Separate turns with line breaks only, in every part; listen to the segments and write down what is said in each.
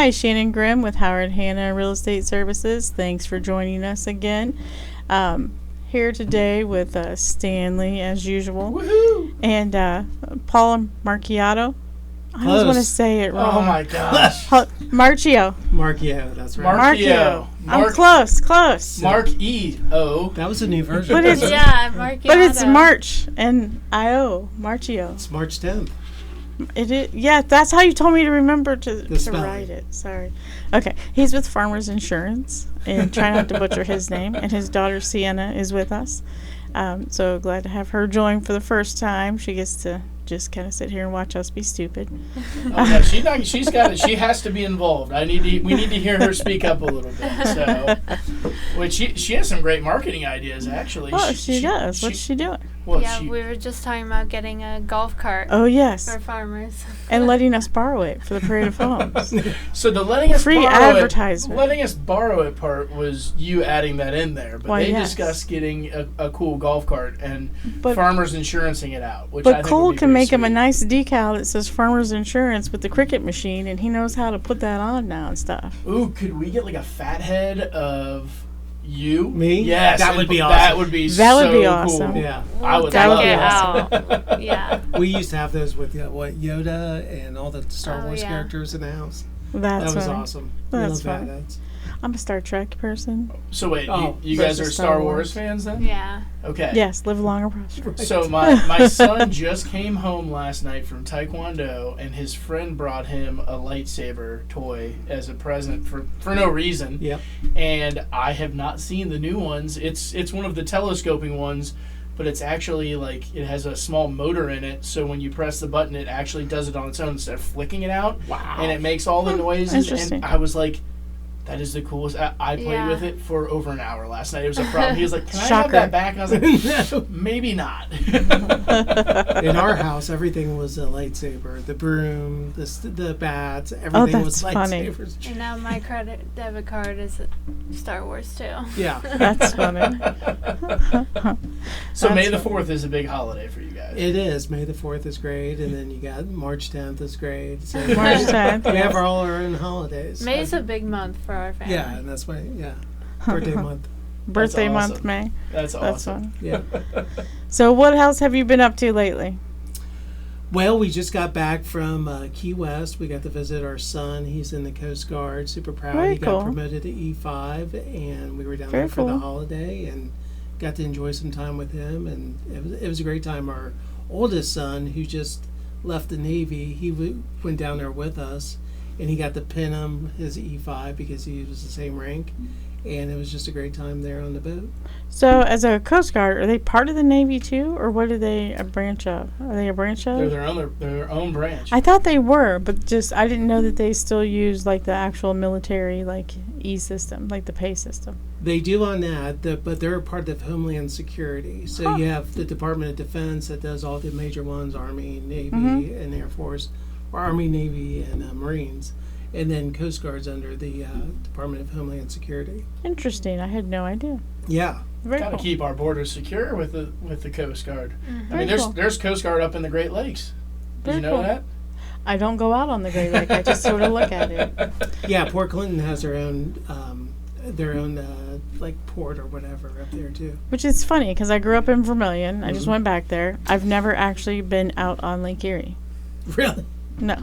Hi, Shannon Grimm with Howard Hanna Real Estate Services. Thanks for joining us again. Here today with Stanley, as usual.
Woohoo!
And Paul Marchio. I always want to say it wrong.
Oh my gosh.
Marchio.
Marchio, that's right.
Marchio. I'm close.
Mark-E-O.
That was a new version.
But it's,
Marchio.
but it's March and I-O. Marchio.
It's March 10th.
It is, yeah, that's how you told me to remember to
spelling.
write it. Sorry. Okay. He's with Farmers Insurance, and try not to butcher his name. And his daughter, Sienna, is with us. So glad to have her join for the first time. She gets to just kind of sit here and watch us be stupid.
No, she's got it. She has to be involved. We need to hear her speak up a little bit. So, which she has some great marketing ideas, actually.
Oh, she does. What's she doing?
Well,
we were just talking about getting a golf cart.
Oh, yes.
For farmers.
And letting us borrow it for the Parade of Homes.
So the letting us
free
borrow
advertisement.
Letting us borrow it part was you adding that in there, but they
yes.
discussed getting a cool golf cart and
but,
Farmers Insurancing it out. Which
but
I think
Cole
would be
can make him a
sweet.
nice decal that says Farmers Insurance with the cricket machine, and he knows how to put that on now and stuff.
Ooh, could we get like a fat head of you?
Me?
Yes,
That would be awesome.
That would be
awesome.
Cool.
Yeah.
I would
That would
love
be
that.
Out. Yeah.
We used to have those with Yoda and all the Star Wars
yeah.
characters in the house.
That's
That was
funny.
awesome.
That's
we love
fun.
fat heads.
I'm a Star Trek person.
So wait,
Oh,
you guys are
versus
Star
Star
Wars
Wars
fans then?
Yeah.
Okay.
Yes, live long and prosper.
So my son just came home last night from Taekwondo, and his friend brought him a lightsaber toy as a present for no reason.
Yep.
And I have not seen the new ones. It's one of the telescoping ones, but it's actually like it has a small motor in it, so when you press the button, it actually does it on its own instead of flicking it out.
Wow.
And it makes all the noises.
Interesting.
And I was like, that is the coolest. I played with it for over an hour last night. It was a problem. He was like, can I have that back? And I was like,
No.
maybe not.
In our house, everything was a lightsaber. The broom, the bats, everything was
that's funny.
lightsabers.
And now my debit card is Star Wars too.
Yeah.
That's funny.
So
That's
May the
funny.
4th is a big holiday for you guys.
It is. May the 4th is great, and then you got March 10th is great. So
March 10th.
we have all our own holidays.
May's a big month for our family.
Yeah, and that's why, birthday month.
Birthday
That's
month,
awesome.
May.
That's
That's
awesome.
fun.
Yeah.
So what else have you been up to lately?
Well, we just got back from Key West. We got to visit our son. He's in the Coast Guard. Super proud.
Very
he
cool.
got promoted to E5, and we were down
Very
there for
cool.
the holiday and got to enjoy some time with him. And it was a great time. Our oldest son, who just left the Navy, he went down there with us, and he got to pin him his E5 because he was the same rank. And it was just a great time there on the boat.
So as a Coast Guard, are they part of the Navy too, or what are they a branch of? Are they a branch of?
They're their own branch.
I thought they were, but just I didn't know that they still use like the actual military like E system, like the pay system.
They do on that, but they're a part of Homeland Security. So you have the Department of Defense that does all the major ones, Army, Navy, and Air Force, or Army, Navy, and Marines. And then Coast Guard's under the Department of Homeland Security.
Interesting. I had no idea.
Yeah.
Very
Got to
cool.
keep our borders secure with the Coast Guard.
Mm-hmm.
I mean,
Very cool.
there's Coast Guard up in the Great Lakes. Did
Very
you know
cool.
that?
I don't go out on the Great Lake. I just sort of look at it.
Yeah, Port Clinton has their own like port or whatever up there too.
Which is funny because I grew up in Vermilion. I just went back there. I've never actually been out on Lake Erie.
Really?
No.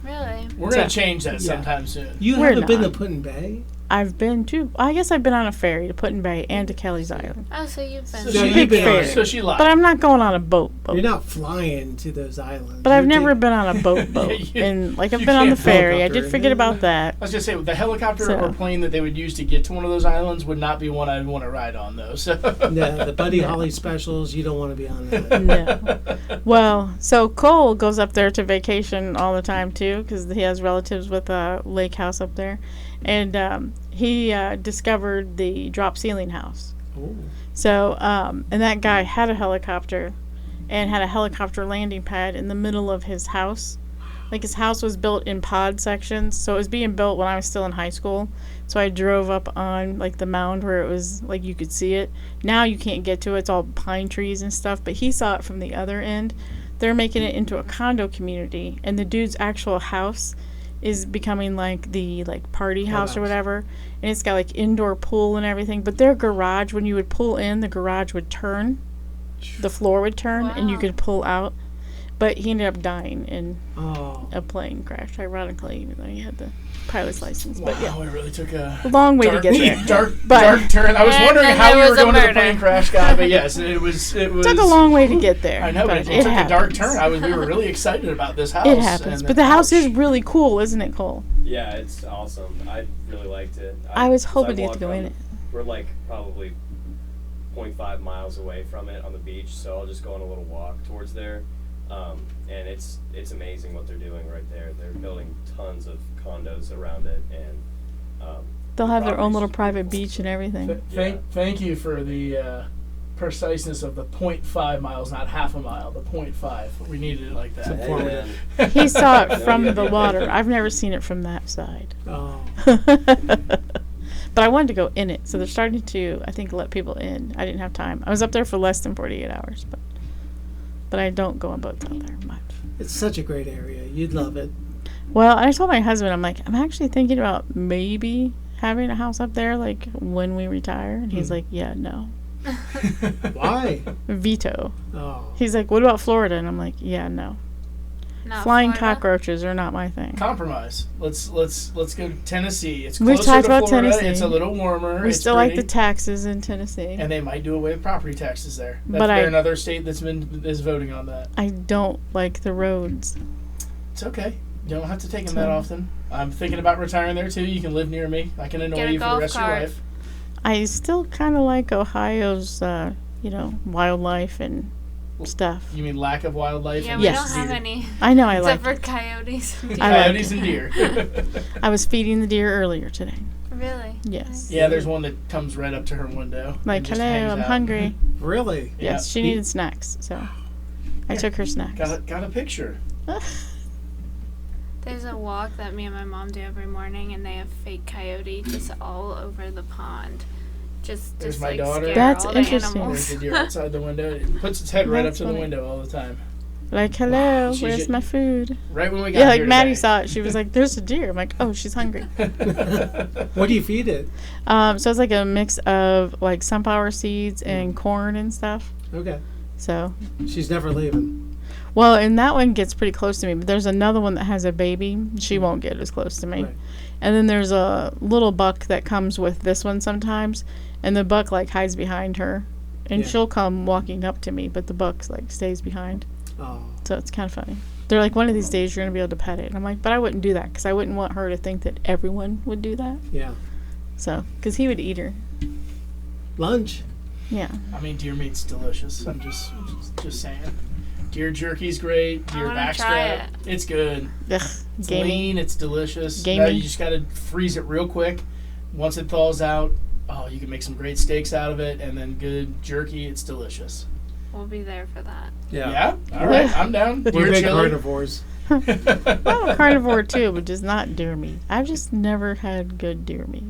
Really?
We're going
So-
to change that sometime soon.
You
We're
haven't been to
not.
Put-in Bay?
I've been to. I guess I've been on a ferry to Put-in-Bay and to Kelly's Island.
Oh, so you've been.
So
No,
she,
you've been on
fair.
it.
so she lied.
But I'm not going on a boat.
You're not flying to those islands.
But I've
You're
never
taking-
been on a boat.
You-
And like I've
you
been on the
can't
ferry. I
helicopter
did
in
forget
there.
about that.
I was going to say, the helicopter
So-
or plane that they would use to get to one of those islands would not be one I'd want to ride on, though. So.
No, the Buddy
No.
Holly specials, you don't want to be on that.
No. Well, so Cole goes up there to vacation all the time too because he has relatives with a lake house up there. And he discovered the drop ceiling house.
Ooh.
So, and that guy had a helicopter and had a helicopter landing pad in the middle of his house. Like his house was built in pod sections. So it was being built when I was still in high school. So I drove up on like the mound where it was like you could see it. Now you can't get to it. It's all pine trees and stuff. But he saw it from the other end. They're making it into a condo community. And the dude's actual house is becoming like the party house or
Clubhouse.
whatever, and it's got like indoor pool and everything. But their garage, when you would pull in, the garage would turn, the floor would turn, and you
Wow.
could pull out. But he ended up dying in
Oh.
a plane crash, ironically, even though he had the pilot's license.
Wow,
But yeah,
it really took a
long way to
dark,
get there.
dark
But-
turn. I was
And
wondering
then
how
there
we were
was a
going to the
murder.
plane crash guy, but yes, it was.
Took a long way to get there.
I know, but it took a dark turn. We were really excited about this house.
It happens,
and
but the house is
ouch.
really cool, isn't it, Cole?
Yeah, it's awesome. I really liked it.
I was
'cause
hoping to get
walk
to go in it.
We're like probably 0.5 miles away from it on the beach, so I'll just go on a little walk towards there. And it's amazing what they're doing right there. They're building tons of condos around it, and
They'll have their own
property's
little
just
private
beautiful.
beach and everything.
Thank you for the preciseness of the 0.5 miles, not half a mile. The 0.5. We needed it like that.
It's
Hey,
informative.
man.
He saw it
No,
from
yeah.
the water. I've never seen it from that side.
Oh.
But I wanted to go in it, so they're starting to, I think, let people in. I didn't have time. I was up there for less than 48 hours, but I don't go on boats out there much.
It's such a great area. You'd love it.
Well, I told my husband, I'm like, I'm actually thinking about maybe having a house up there, like, when we retire. And he's like, yeah, no.
Why?
Veto.
Oh.
He's like, what about Florida? And I'm like, yeah, no.
Not
Flying
Florida?
cockroaches are not my thing.
Compromise. Let's go to Tennessee. It's
We've
closer
talked
to
about
Florida.
Tennessee.
It's a little warmer.
We
it's
still like the
pretty,
taxes in Tennessee.
and they might do away with property taxes there.
But
They're another state is voting on that.
I don't like the roads.
It's okay. You don't have to take them that often. I'm thinking about retiring there too. You can live near me. I can annoy
Get a
you for the
golf
rest of your
cart.
life.
I still kind of like Ohio's, wildlife and stuff.
You mean lack of wildlife?
Yeah,
and
we
Yes.
don't have
deer?
any.
I know I like
Except for coyotes.
I like
Coyotes
it.
and deer.
I was feeding the deer earlier today.
Really?
Yes.
Yeah, there's one that comes right up to her window.
Like,
and just
hello,
hangs
I'm
out.
hungry.
Really?
Yeah.
Yes, she needed snacks, so I took her snacks.
Got a picture.
There's a walk that me and my mom do every morning, and they have fake coyote just all over the pond. Just
There's my
like
daughter.
scare
That's
all
interesting.
the
There's
animals.
the deer outside the window. It puts its head right
That's
up to the
funny.
window all the time.
Like, hello,
She's
where's
ju-
my food?
Right when we got
Yeah, like
here
Maddie
today.
saw it. She was like, there's a deer. I'm like, oh, she's hungry.
What do you feed it?
So it's like a mix of like sunflower seeds and corn and stuff.
Okay.
So,
She's never leaving.
well, and that one gets pretty close to me, but there's another one that has a baby. She won't get as close to me.
Right.
And then there's a little buck that comes with this one sometimes, and the buck like hides behind her, and
Yeah.
she'll come walking up to me, but the buck like stays behind.
Oh.
So it's kind of funny. They're like, one of these days you're gonna be able to pet it, and I'm like, but I wouldn't do that because I wouldn't want her to think that everyone would do that.
Yeah.
So, because he would eat her.
Lunch.
Yeah.
I mean, deer meat's delicious. I'm just saying. Deer jerky's great.
I
Deer
wanna try
backstrap. It's good.
Ugh,
It's
gamey.
lean. It's delicious.
Gamey.
Now you just gotta freeze it real quick. Once it thaws out, oh, you can make some great steaks out of it, and then good jerky. It's delicious.
We'll be there for that.
Yeah. All right. I'm down.
We're
Deer
big
chili.
carnivores.
I'm a carnivore too, but just not deer meat. I've just never had good deer meat.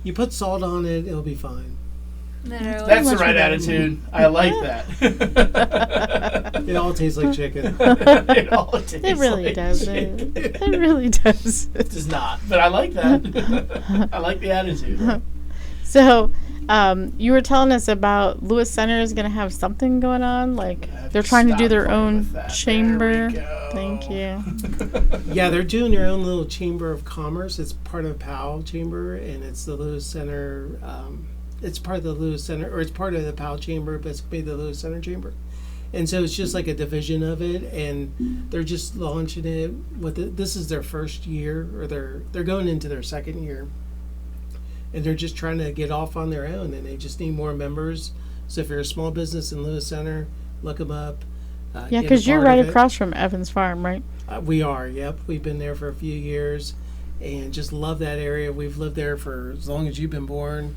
You put salt on it, it'll be fine.
Literally.
That's the
much
right
for that.
attitude. I like that.
It all tastes like chicken.
It all tastes
It really
like
doesn't.
chicken.
It really does.
It does not, but I like that. I like the attitude.
So, you were telling us about Lewis Center is going to have something going on. Like, they're trying to do
Stop
their
playing
own
with that.
chamber.
There we go.
Thank you.
Yeah, they're doing their own little chamber of commerce. It's part of Powell Chamber, and it's the Lewis Center. It's part of the Lewis Center, or it's part of the Powell Chamber, but it's made the Lewis Center Chamber. And so it's just like a division of it, and they're just launching it with it. This is their first year, or they're going into their second year, and they're just trying to get off on their own, and they just need more members. So if you're a small business in Lewis Center, look them up.
Yeah,
get a
because you're
part
right
of it.
across from Evans Farm, right?
We are, yep. We've been there for a few years and just love that area. We've lived there for as long as you've been born.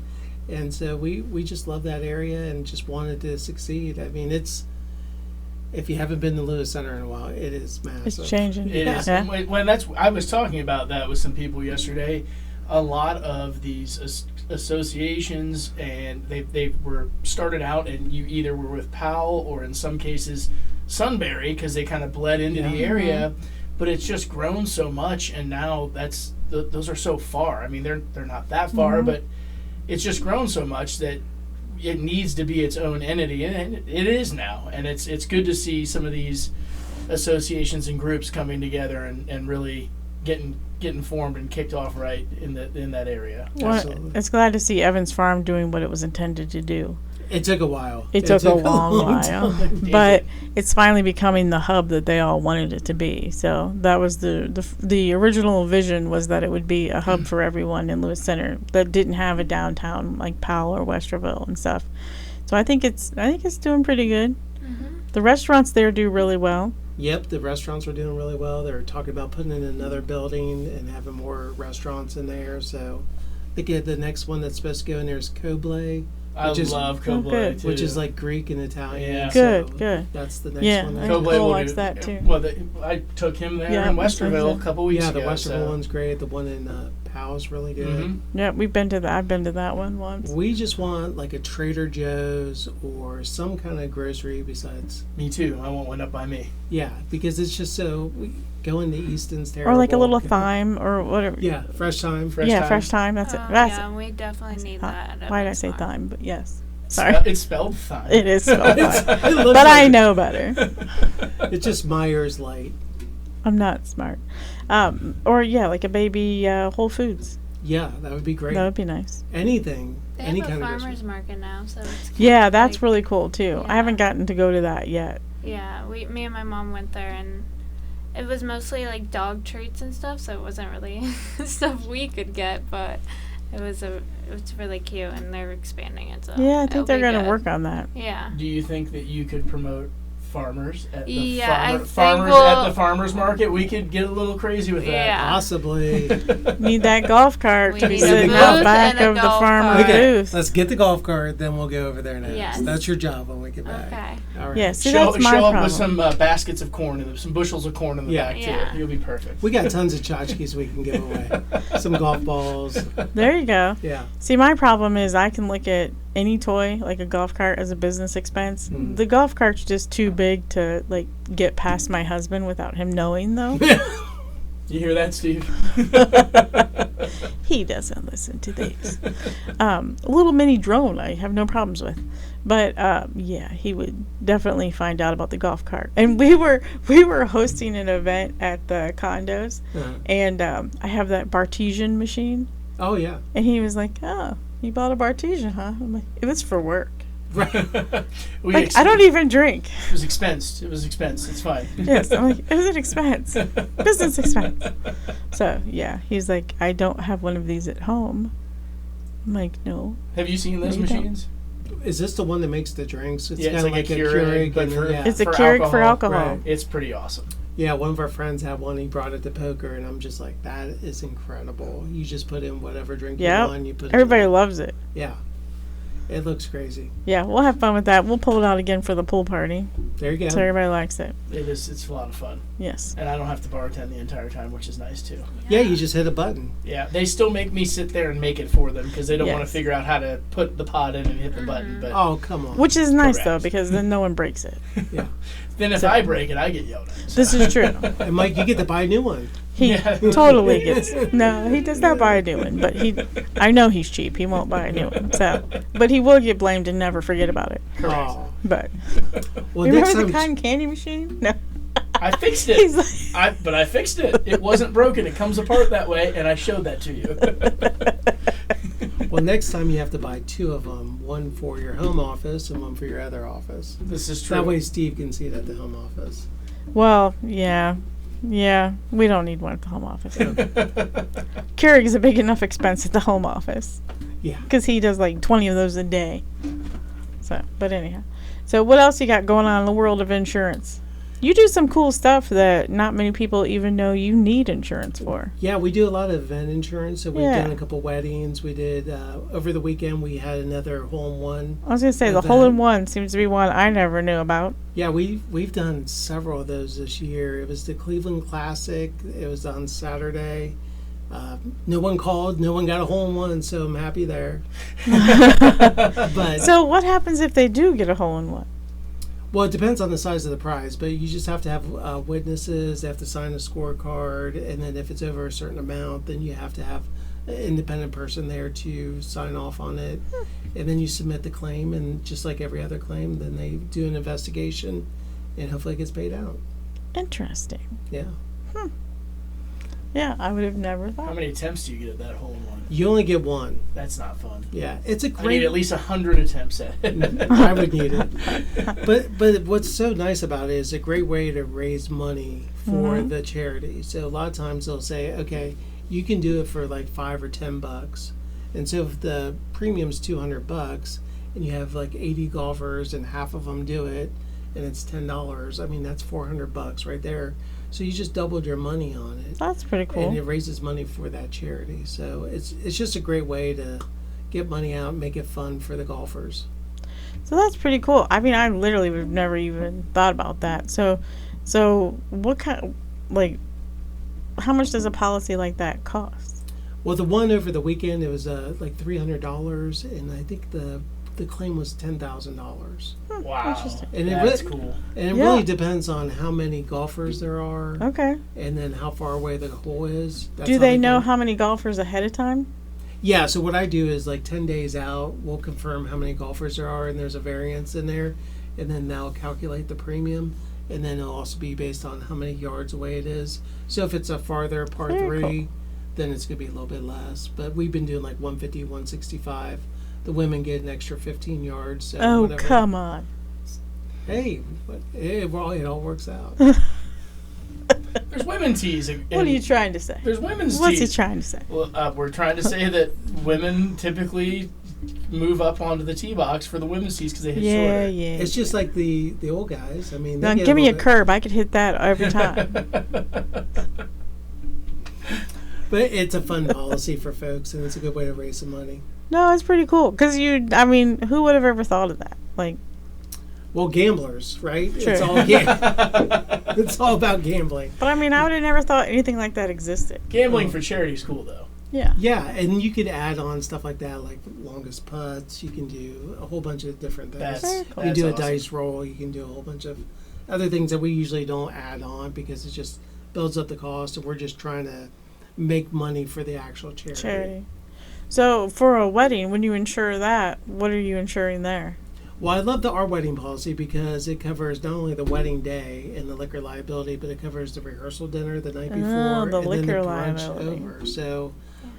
And so we just love that area and just wanted to succeed. I mean, if you haven't been to Lewis Center in a while, it is massive.
It's changing.
It is.
Yeah.
I was talking about that with some people yesterday. A lot of these associations, and they were started out, and you either were with Powell or in some cases Sunbury, because they kind of bled into the
Yeah.
area. but it's just grown so much, and now those are so far. I mean, they're not that far, but it's just grown so much that it needs to be its own entity, and it is now. And it's good to see some of these associations and groups coming together and really getting formed and kicked off right in that area.
Well,
Absolutely.
it's glad to see Evans Farm doing what it was intended to do.
It took a while.
It took a long while,
time.
but it's finally becoming the hub that they all wanted it to be. So that was the original vision, was that it would be a hub for everyone in Lewis Center that didn't have a downtown like Powell or Westerville and stuff. So I think it's doing pretty good. The restaurants there do really well.
Yep, the restaurants are doing really well. They're talking about putting in another building and having more restaurants in there. So I think the next one that's supposed to go in there is Coblé.
I love Coblé,
good.
too.
Which is like Greek and Italian.
Yeah.
Good,
so
good.
That's the next
Yeah,
one.
I
there.
think
Coblé
Cole
will
likes
do-
that, too.
Well, I took him there
Yeah,
in
that's
Westerville
right.
a couple weeks
Yeah,
ago.
the Westerville
so.
one's great. The one in Powell's really good.
Mhm.
Yeah, we've been to that. I've been to that one once.
We just want like a Trader Joe's or some kind of grocery besides.
Me too. I want one up by me.
Yeah, because it's just so going to Easton's terrible.
Or like a little thyme or whatever.
Yeah, fresh time.
Fresh
yeah,
time.
fresh thyme. That's it.
Oh,
That's
yeah, we definitely need that. at
Why did I
Evans
say
Farm.
thyme? But yes.
It's
Sorry.
It's spelled thyme.
It is spelled
It's-
thyme.
it looks
But I
like-
know better.
It's just Myers Light.
I'm not smart. Or yeah, like a baby Whole Foods.
Yeah, that would be great.
That would be nice.
Anything,
They
any
have a
kind of
farmer's
grocery.
market now, so it's
Yeah, that's
like-
really cool too. I
Yeah.
haven't gotten to go to that yet.
Yeah, me and my mom went there, and it was mostly like dog treats and stuff, so it wasn't really stuff we could get, but it was really cute, and they're expanding it. So
Yeah, I
it'll
think they're
be
going to
good.
work on that.
Yeah.
Do you think that you could promote farmers at the
Yeah, I think
farmers
we'll-
at the farmers market? We could get a little crazy with that.
Yeah.
Possibly.
Need that golf cart
We
to be
need
a
sitting
booth
out back
and a
of the
golf
farmer
cart.
booth.
Let's get the golf cart, then we'll go over there next.
Yes.
That's your job when we get back.
Okay.
All right.
Yeah, see,
show
that's my
show up
problem.
with some baskets of corn and some bushels of corn in the
Yeah.
back
Yeah.
too. You'll be perfect.
We got tons of tchotchkes we can give away. Some golf balls.
There you go.
Yeah.
See, my problem is I can look at any toy, like a golf cart, as a business expense. The golf cart's just too big to like get past my husband without him knowing, though.
You hear that, Steve?
He doesn't listen to these. A little mini drone I have no problems with. But yeah, he would definitely find out about the golf cart. And we were hosting an event at the condos, and I have that Bartesian machine,
Oh, yeah.
and he was like, "Oh, you bought a Bartesian, huh?" I'm like, "It was for work. Like, I don't even drink."
It was expensed. It was expensed. It's fine.
Yes, I'm like, "It was an expense, business expense." So yeah, he's like, "I don't have one of these at home." I'm like, "No."
Have you seen those
No, you don't.
machines?
Is this the one that makes the drinks? It's
Yeah, it's
kind of
like a
a
Keurig, but
and
for-
yeah.
It's a Keurig for alcohol.
Right.
It's pretty awesome.
Yeah, one of our friends had one. He brought it to poker, and I'm just like, that is incredible. You just put in whatever drink
Yep.
you want. You put
Everybody
it in.
loves it.
Yeah. It looks crazy.
Yeah, we'll have fun with that. We'll pull it out again for the pool party,
There you go.
so everybody likes it.
It is. It's a lot of fun,
Yes.
and I don't have to bartend the entire time, which is nice too.
Yeah, you just hit a button.
Yeah, they still make me sit there and make it for them because they don't want
Yes.
to figure out how to put the pot in and hit the button. But
Oh, come on.
Which is nice though,
Correct.
because then no one breaks it.
Yeah.
then if I break it, I get yelled at. So.
This is true.
And Mike, you get to buy a new one.
He
Yeah.
totally gets. No, he does not buy a new one, but I know he's cheap. He won't buy a new one. So, but he will get blamed and never forget about it.
Correct.
Oh.
But
Well,
you
next
remember the
time.
cotton candy machine? No.
I fixed
He's
it.
like,
But I fixed it. It wasn't broken. It comes apart that way, and I showed that to you.
Well, next time you have to buy two of them. One for your home office and one for your other office.
This is true.
That way Steve can see it at the home office.
well, yeah. Yeah, we don't need one at the home office. Keurig is a big enough expense at the home office.
Yeah.
Because he does like 20 of those a day. So, but anyhow. So, what else you got going on in the world of insurance? You do some cool stuff that not many people even know you need insurance for.
Yeah, we do a lot of event insurance. So we've
Yeah.
done a couple weddings. We did, over the weekend, we had another hole-in-one.
I was going to say, the
Event.
hole-in-one seems to be one I never knew about.
Yeah, we've done several of those this year. It was the Cleveland Classic. It was on Saturday. No one called. No one got a hole-in-one, so I'm happy there. But
So, what happens if they do get a hole-in-one?
Well, it depends on the size of the prize, but you just have to have witnesses. They have to sign a scorecard, and then if it's over a certain amount, then you have to have an independent person there to sign off on it. And then you submit the claim, and just like every other claim, then they do an investigation, and hopefully it gets paid out.
Interesting.
Yeah.
Yeah, I would have never
How
thought.
many attempts do you get at that hole in one?
You only get one.
That's not fun.
Yeah, it's a
I
great.
need at least 100 attempts at it.
I would need it. But what's so nice about it is a great way to raise money for the charity. So a lot of times they'll say, okay, you can do it for like $5 or $10, and so if the premium's $200 and you have like 80 golfers and half of them do it, and it's $10, I mean that's $400 right there. So you just doubled your money on it.
That's pretty cool.
And it raises money for that charity. So it's just a great way to get money out, make it fun for the golfers.
So that's pretty cool. I mean, I literally would have never even thought about that. So what kind, like, how much does a policy like that cost?
Well, the one over the weekend, it was like $300, and I think the claim was $10,000.
Wow.
Interesting.
And
That's cool.
And it
Yeah.
really depends on how many golfers there are,
Okay.
and then how far away the hole is. That's
Do
how
they know
can-
how many golfers ahead of time?
Yeah, so what I do is like 10 days out, we'll confirm how many golfers there are, and there's a variance in there, and then they'll calculate the premium, and then it'll also be based on how many yards away it is. So if it's a farther par
Very
3, then it's going to be a little bit less. But we've been doing like 150, 165. The women get an extra 15 yards. So
Oh,
whatever.
come on.
Hey, it all works out.
There's women tees.
What are you trying to say?
There's women's
What's he
tees.
trying to say?
Well, we're trying to say that women typically move up onto the tee box for the women's tees because they hit
Yeah,
shorter.
yeah.
It's just like the old guys. I mean, they
Now,
get
give me a
little bit-
curb. I could hit that every time.
But it's a fun policy for folks, and it's a good way to raise some money.
No, it's pretty cool. Because I mean, who would have ever thought of that? Like,
Well, gamblers, right?
Sure.
It's all about gambling.
but I mean, I would have never thought anything like that existed.
Gambling for charity is cool, though.
Yeah.
Yeah, and you could add on stuff like that, like longest putts. You can do a whole bunch of different things.
Very
That's,
cool.
You can do a
awesome.
dice roll. You can do a whole bunch of other things that we usually don't add on because it just builds up the cost, and we're just trying to make money for the actual charity.
Charity. So, for a wedding, when you insure that, what are you insuring there?
Well, I love the Our Wedding policy because it covers not only the wedding day and the liquor liability, but it covers the rehearsal dinner the night before
Oh, the
and then
liquor
the brunch
liability.
over. So,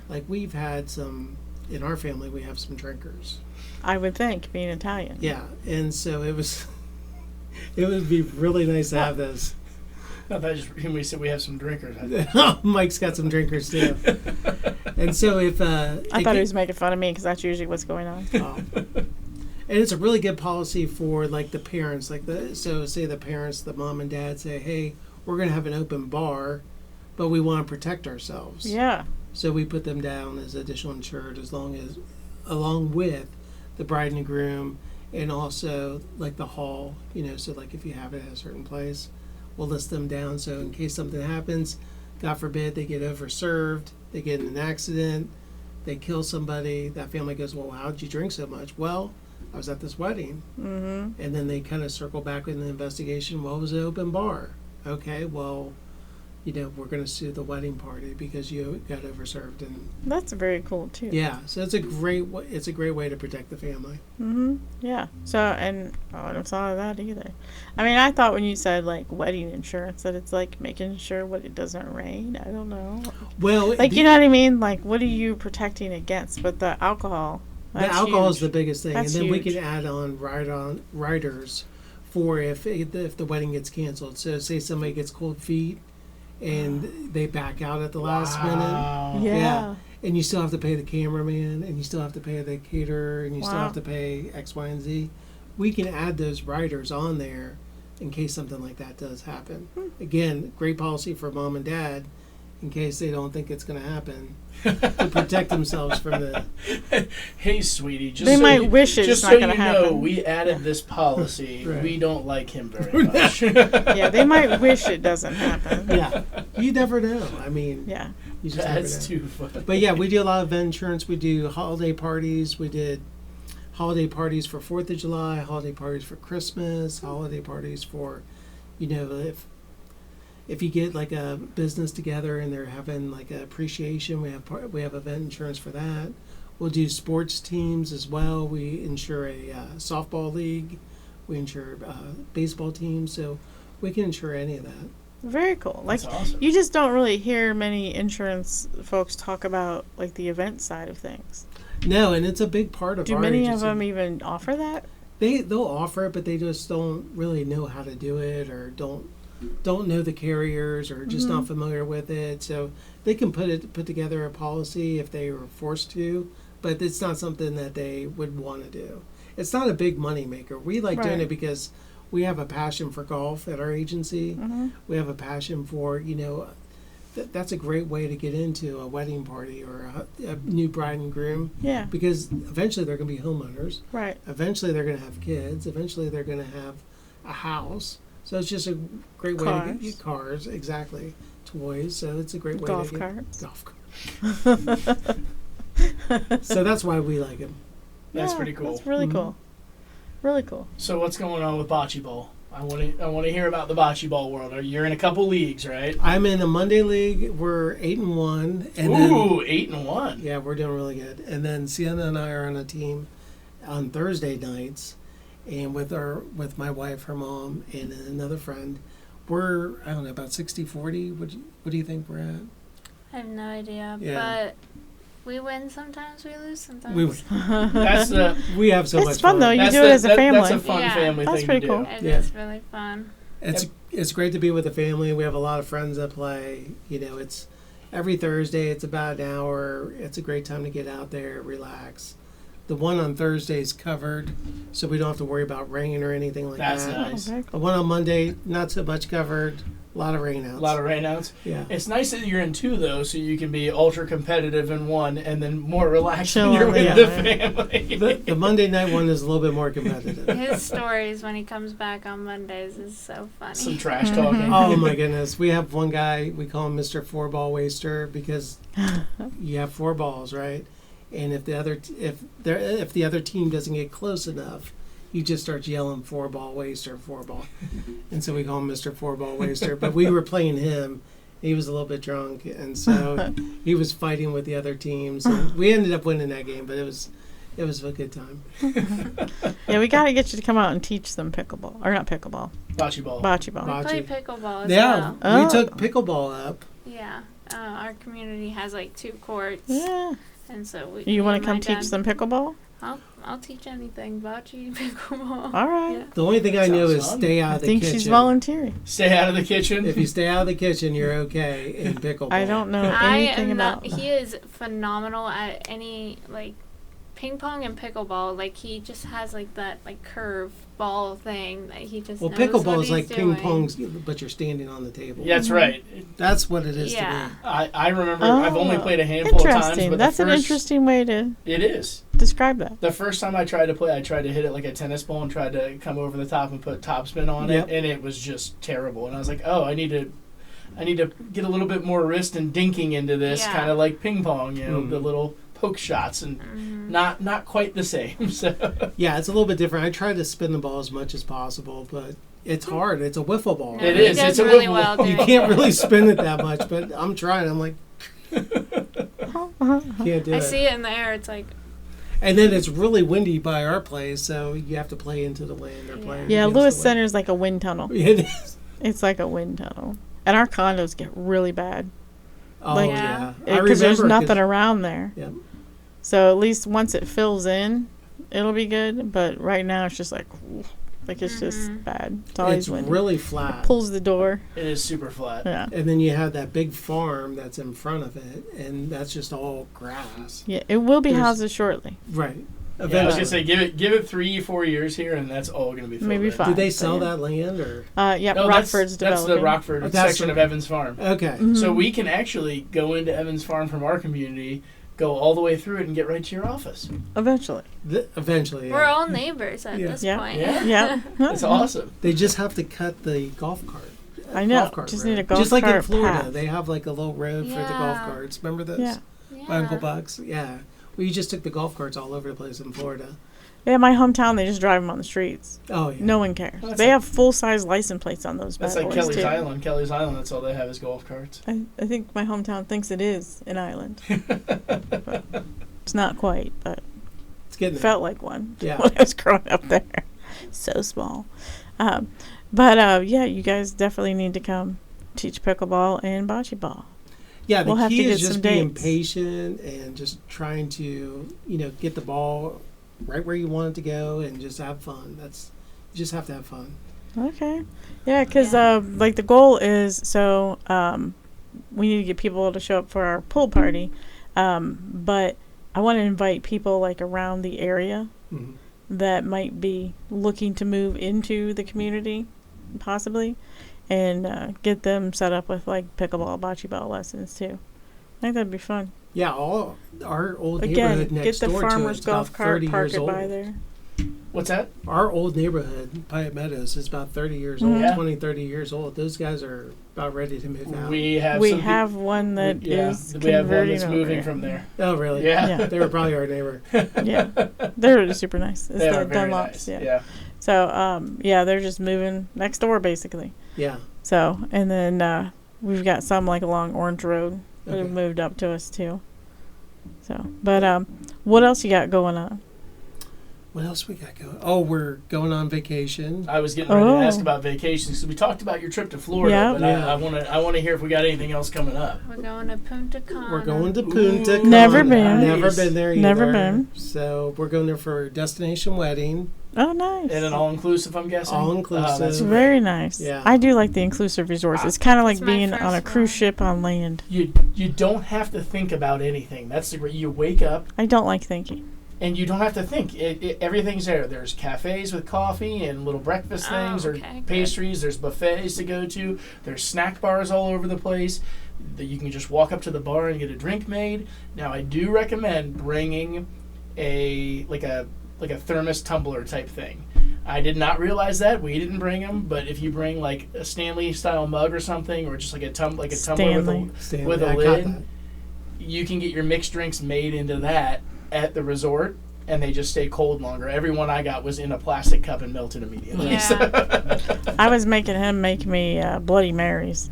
like we've had some in our family, we have some drinkers.
I would think, being Italian.
Yeah, and so it was. It would be really nice to have those.
No, that just when we said we have some drinkers.
Mike's got some drinkers too. And so if
I thought he was making fun of me because that's usually what's going on.
and it's a really good policy for like the parents, so say the parents, the mom and dad say, hey, we're going to have an open bar, but we want to protect ourselves.
Yeah.
So we put them down as additional insured along with the bride and groom, and also like the hall, so like if you have it at a certain place, we'll list them down. So in case something happens, God forbid they get overserved, they get in an accident, they kill somebody, that family goes, well, how did you drink so much? Well, I was at this wedding.
Mm-hmm.
And then they kind of circle back in the investigation. Well, it was an open bar. Okay, well, we're going to sue the wedding party because you got overserved. And
That's very cool, too.
yeah, so it's a great way to protect the family.
Mm-hmm. Yeah. So, and I never thought of that either. I mean, I thought when you said, like, wedding insurance, that it's, like, making sure it doesn't rain. I don't know.
Well,
Like, you know what I mean? Like, what are you protecting against? But the alcohol,
the
that's
alcohol is
huge.
the biggest thing,
That's
and then we
huge.
can add on riders for if the wedding gets canceled. So say somebody gets cold feet and they back out at the last minute.
Wow.
Yeah.
And you still have to pay the cameraman, and you still have to pay the caterer, and you still
Wow.
have to pay X, Y, and Z. We can add those riders on there in case something like that does happen. Again, great policy for mom and dad in case they don't think it's going to happen to protect themselves from the.
Hey, sweetie, just
They
so
might
you,
wish it's
just
not
so
gonna
you know,
happen.
we added this policy.
Right.
We don't like him very much.
Yeah, they might wish it doesn't happen.
Yeah, you never know. I mean,
Yeah.
you just never
That's
know.
too fun.
But yeah, we do a lot of event insurance. We do holiday parties. We did holiday parties for 4th of July, holiday parties for Christmas, holiday parties for, if you get like a business together and they're having like an appreciation, we have event insurance for that. We'll do sports teams as well. We insure a softball league. We insure baseball teams, so we can insure any of that.
Very cool. Like,
That's awesome.
you just don't really hear many insurance folks talk about like the event side of things.
No, and it's a big part of
Do
our
many
agency.
of them even offer that?
They'll offer it, but they just don't really know how to do it, or don't know the carriers, or just not familiar with it. So they can put together a policy if they were forced to, but it's not something that they would want to do. It's not a big money maker. We like doing
Right.
it because we have a passion for golf at our agency. We have a passion for, that's a great way to get into a wedding party or a new bride and groom,
Yeah.
because eventually they're going to be homeowners.
Right.
Eventually they're going to have kids. Eventually they're going to have a house. So it's just a great way to get cars, exactly, toys. So it's a great way
Golf
to get
carts.
golf carts. So that's why we like them.
That's
Yeah,
pretty cool.
That's really cool. Really cool.
So what's going on with bocce ball? I want to hear about the bocce ball world. You're in a couple leagues, right?
I'm in a Monday league. We're 8-1, and
Ooh,
then
8-1.
yeah, we're doing really good. And then Sienna and I are on a team on Thursday nights, and with my wife, her mom, and another friend. We're about 60-40. What do you think we're at?
I have no idea,
Yeah.
but we win sometimes, we lose sometimes.
That's the
We have so
It's
much
fun, though. You
that's
do
the-
it as a family.
That's a fun
Yeah.
family
That's
thing
pretty
to do.
cool.
It
Yeah.
is really fun.
It's great to be with the family. We have a lot of friends that play. It's every Thursday. It's about an hour. It's a great time to get out there, relax. The one on Thursday is covered, so we don't have to worry about rain or anything like
That's
that.
nice.
Very
The
cool.
one on Monday, not so much covered. A lot of rainouts.
A lot of rainouts.
Yeah.
It's nice that you're in two though, so you can be ultra competitive in one, and then more relaxed when
Chill
you're
on
with
the
the
other.
family.
The Monday night one is a little bit more competitive.
His stories when he comes back on Mondays is so funny.
Some trash talking.
Oh my goodness. We have one guy, we call him Mr. Four Ball Waster, because you have 4 balls, right? And if the other team doesn't get close enough, he just starts yelling 4 ball waster, 4 ball. And so we call him Mr. 4 Ball Waster. But we were playing him. He was a little bit drunk, and so he was fighting with the other teams. And we ended up winning that game, but it was a good time.
Yeah, we got to get you to come out and teach them pickleball. Or not pickleball.
Bocce ball.
Bocce ball.
Bocce.
We play pickleball as
Yeah,
well.
we
Oh.
took pickleball up.
Yeah. Our community has like 2 courts.
Yeah.
And so we.
You
me
want
and
to come
my dad-
teach them pickleball?
I'll teach anything. Bocce, pickleball.
All right.
Yeah.
The only thing I know
Sounds
is
fun.
stay out
I
of the
think
kitchen.
she's volunteering.
Stay out of the kitchen.
If you stay out of the kitchen, you're okay in pickleball.
I don't know
I
anything
am
about
not. He is phenomenal at any like ping pong and pickleball. Like he just has like that like curve ball thing that he just.
Well,
knows
pickleball
what
is like
he's
ping
doing.
pong, but you're standing on the table.
Yeah, that's right.
That's what it is
Yeah.
to me.
I remember. I've only
Oh,
played a handful of times,
Interesting.
but
That's
the
an
first,
interesting way to
It is.
describe that.
The first time I tried to play, I tried to hit it like a tennis ball and tried to come over the top and put topspin on
Yep.
it, and it was just terrible. And I was like, oh, I need to get a little bit more wrist and dinking into this,
Yeah.
kind of like ping pong,
Mhm.
the little poke shots, and
Mhm.
not quite the same. So
Yeah, it's a little bit different. I try to spin the ball as much as possible, but it's hard. It's a wiffle ball.
No,
It
he
is.
does
It's a
really
wiffle
well
ball.
You
doing
can't
it.
really spin it that much, but I'm trying. I'm like, can't do
I
it.
see it in the air. It's like
And then it's really windy by our place, so you have to play into the wind or play.
Yeah,
against
Lewis
the
Center is like a wind tunnel.
wind. It is.
It's like a wind tunnel. And our condos get really bad
Oh
Like,
yeah,
because there's
'cause-
nothing around there.
Yep.
So at least once it fills in, it'll be good. But right now it's just like it's just
Mhm.
bad. It's always
It's
windy.
really flat.
Pulls the door.
it is super flat.
Yeah.
And then you have that big farm that's in front of it, and that's just all grass.
Yeah, it will be
There's-
houses shortly.
Right.
Yeah, I was
Eventually.
gonna say give it 3-4 years here, and that's all gonna be filled
Maybe
in.
5.
Did they
but
sell
yeah.
that land or?
Yeah,
No,
Rockford's
that's
developing.
the Rockford
Oh, that's
section of
right.
Evans Farm.
Okay.
Mhm.
So we can actually go into Evans Farm from our community, go all the way through it, and get right to your office.
Eventually.
Eventually,
we're
yeah.
all neighbors at
Yeah.
this
Yeah.
point.
Yeah.
Yeah.
It's awesome.
They just have to cut the golf cart.
I know.
Golf cart
Just
road.
need a golf
Just like in
cart
Florida,
path.
they have like a little road for the golf
Yeah.
carts. Remember those?
Yeah.
By Uncle
Yeah.
Buck's. Yeah. We just took the golf carts all over the place in Florida.
Yeah, my hometown, they just drive them on the streets.
Oh, yeah.
No one cares.
That's
They
like-
have full-size license plates on those bad
That's like
boys,
Kelly's
too.
Island. Kelly's Island, that's all they have is golf carts.
I think my hometown thinks it is an island. It's not quite, but
It's getting
it
there.
felt like one
Yeah.
when I was growing up there. So small. But yeah, you guys definitely need to come teach pickleball and bocce ball.
Yeah, the
We'll have
key
to
is
get
just
some
being
dates.
patient and just trying to, get the ball right where you want it to go and just have fun. You just have to have fun.
Okay. Yeah, because like the goal is we need to get people to show up for our pool party, but I want to invite people like around the area
Mhm.
that might be looking to move into the community, possibly, and get them set up with like pickleball, bocce ball lessons too. I think that'd be fun.
Yeah, all our old
Again,
neighborhood next
get the
door to us
farmer's
is
golf
about
cart,
30
park
years
it
old.
by there.
What's that?
Our old neighborhood, Piatt Meadows, is about 30 years
Mhm.
old,
Yeah.
20, 30 years old. Those guys are about ready to move out.
We have
We
some
have one that is
we have one
converting
that's
over.
moving from there.
Oh, really?
Yeah.
Yeah.
They were probably our neighbor.
Yeah, they're super nice. It's
They
the
are very
Dunlops.
nice.
Yeah. So yeah, they're just moving next door basically.
Yeah.
So and then we've got some like along Orange Road that have
Okay.
moved up to us too. So, but what else you got going on?
What else we got going? Oh, we're going on vacation.
I was getting ready to ask
Oh.
about vacations. So we talked about your trip to Florida,
Yeah.
but
Yeah.
I want to hear if we got anything else coming up.
We're going to Punta Cana.
We're going to Punta
Ooh,
Cana.
Never been.
Never been there either.
Never been.
So we're going there for a destination wedding.
Oh, nice.
And an all-inclusive, I'm guessing.
All-inclusive.
That's
It's very nice.
Yeah.
I do like the inclusive resorts. It's kind of like
It's my
being on a
first
cruise
one.
ship on land.
You don't have to think about anything. That's the great. You wake up
I don't like thinking.
and you don't have to think. Everything's there. There's cafes with coffee and little breakfast
Oh,
things or
okay, good.
pastries. There's buffets to go to. There's snack bars all over the place. That you can just walk up to the bar and get a drink made. Now, I do recommend bringing a thermos tumbler type thing. I did not realize that. We didn't bring them, but if you bring like a Stanley style mug or something, or just like a tumbler
Stanley.
Stanley,
with a
I caught
lid,
that.
you can get your mixed drinks made into that at the resort, and they just stay cold longer. Every one I got was in a plastic cup and melted immediately.
Yeah.
I was making him make me Bloody Marys.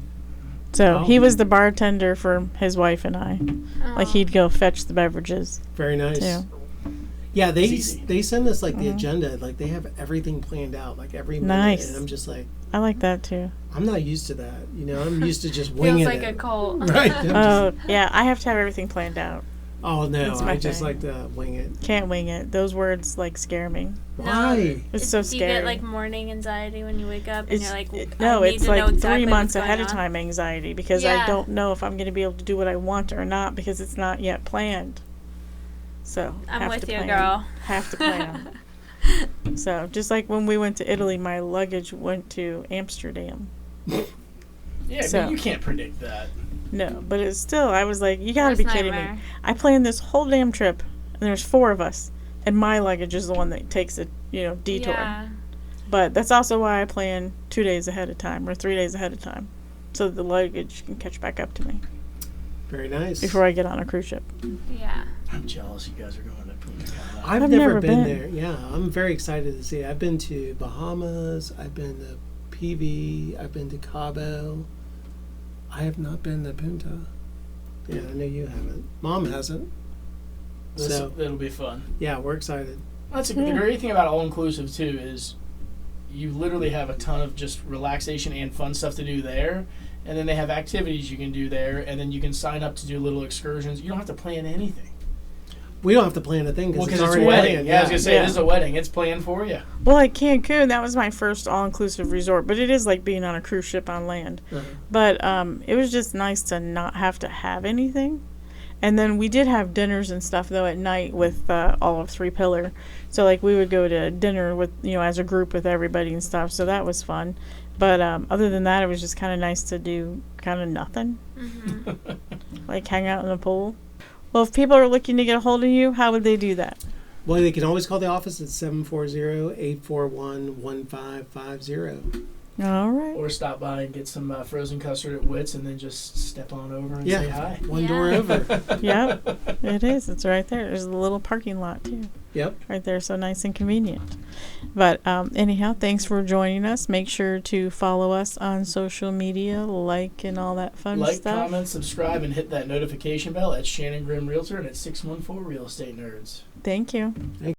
So
Oh.
he was the bartender for his wife and I. Like
Aw.
he'd go fetch the beverages
Very nice.
too.
Yeah,
It's easy.
they send us like the
Mhm.
agenda, like they have everything planned out, like every minute,
Nice.
and I'm just like,
I like that too.
I'm not used to that. I'm used to just
Feels
winging
like
it.
a cult.
Right. I'm just-
Oh yeah, I have to have everything planned out.
oh no,
That's my
I just
thing.
like to wing it.
Can't wing it. Those words like scare me.
Why?
It's so
Do you
scary.
get like morning anxiety when you wake up and you're like,
no,
I need
it's
to
like
know exactly
3 months
what's
ahead
going
of
on?
time anxiety because I
Yeah.
don't know if I'm going to be able to do what I want or not because it's not yet planned. So
I'm
have
with
to
you,
plan.
girl.
Have to plan. So just like when we went to Italy, my luggage went to Amsterdam.
Yeah,
So-
but you can't predict that.
No, but it's still. I was like, you got to
Worst
be kidding me.
nightmare.
I planned this whole damn trip, and there's 4 of us, and my luggage is the one that takes a detour.
Yeah.
But that's also why I plan 2 days ahead of time or 3 days ahead of time, so that the luggage can catch back up to me
Very nice.
before I get on a cruise ship.
Yeah.
I'm jealous you guys are going to Punta Cana.
I've
never
never been
been.
there. Yeah, I'm very excited to see it. I've been to Bahamas. I've been to PV. I've been to Cabo. I have not been to Punta. Yeah, I know you haven't. Mom hasn't. So
It'll be fun.
yeah, we're excited.
That's
Yeah.
the great thing about all inclusive too is you literally have a ton of just relaxation and fun stuff to do there, and then they have activities you can do there, and then you can sign up to do little excursions. You don't have to plan anything.
We don't have to plan a thing
Well,
because
because
it's
it's a
already
wedding.
planned.
Yeah, I was gonna say
Yeah.
this is a wedding. It's planned for you.
Well, like Cancun, that was my first all-inclusive resort, but it is like being on a cruise ship on land.
Uh-huh.
But it was just nice to not have to have anything. And then we did have dinners and stuff though at night with all of Three Pillar. So like we would go to dinner with as a group with everybody and stuff. So that was fun. But other than that, it was just kind of nice to do kind of nothing,
hmm
like hang out in the pool. Well, if people are looking to get a hold of you, how would they do that?
Well, they can always call the office at 740-841-1550.
All right.
Or stop by and get some frozen custard at Witt's and then just step on over and
Yeah.
say hi.
One door
Yeah.
over.
Yep, it is. It's right there. There's a little parking lot too.
Yep.
Right there, so nice and convenient. But anyhow, thanks for joining us. Make sure to follow us on social media, like and all that fun
Like,
stuff.
comment, subscribe, and hit that notification bell at Shannon Grimm Realtor and at 614 Real Estate Nerds.
Thank you.
Thank